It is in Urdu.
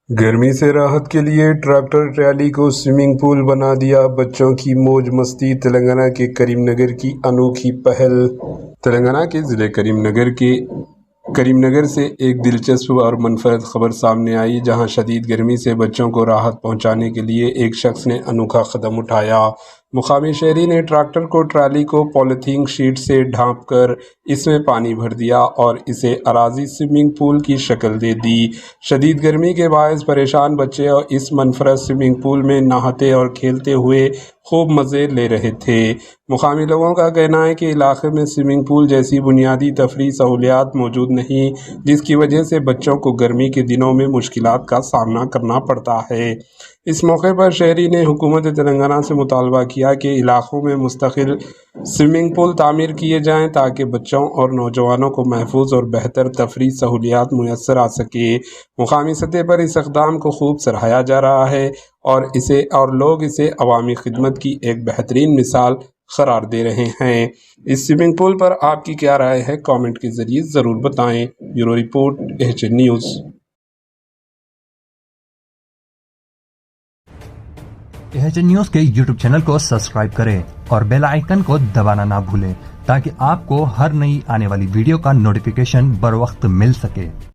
گرمی سے راحت کے لیے ٹریکٹر ٹرالی کو سوئمنگ پول بنا دیا، بچوں کی موج مستی۔ تلنگانہ کے کریم نگر کی انوکھی پہل۔ تلنگانہ کے ضلع کریم نگر سے ایک دلچسپ اور منفرد خبر سامنے آئی، جہاں شدید گرمی سے بچوں کو راحت پہنچانے کے لیے ایک شخص نے انوکھا قدم اٹھایا۔ مقامی شہری نے ٹریکٹر کو ٹرالی کو پولیتھین شیٹ سے ڈھانپ کر اس میں پانی بھر دیا اور اسے اراضی سوئمنگ پول کی شکل دے دی۔ شدید گرمی کے باعث پریشان بچے اور اس منفرد سوئمنگ پول میں نہاتے اور کھیلتے ہوئے خوب مزے لے رہے تھے۔ مقامی لوگوں کا کہنا ہے کہ علاقے میں سوئمنگ پول جیسی بنیادی تفریحی سہولیات موجود نہیں، جس کی وجہ سے بچوں کو گرمی کے دنوں میں مشکلات کا سامنا کرنا پڑتا ہے۔ اس موقع پر شہری نے حکومت تلنگانہ سے مطالبہ کیا کہ علاقوں میں مستقل سوئمنگ پول تعمیر کیے جائیں تاکہ بچوں اور نوجوانوں کو محفوظ اور بہتر تفریحی سہولیات میسر آ سکے۔ مقامی سطح پر اس اقدام کو خوب سراہا جا رہا ہے اور لوگ اسے عوامی خدمت کی ایک بہترین مثال قرار دے رہے ہیں۔ اس سوئمنگ پول پر آپ کی کیا رائے ہے؟ کامنٹ کے ذریعے ضرور بتائیں۔ Bureau report, H N news. H N news کے یوٹیوب چینل کو سبسکرائب کریں اور بیل آئیکن کو دبانا نہ بھولیں تاکہ آپ کو ہر نئی آنے والی ویڈیو کا نوٹیفیکیشن بر وقت مل سکے۔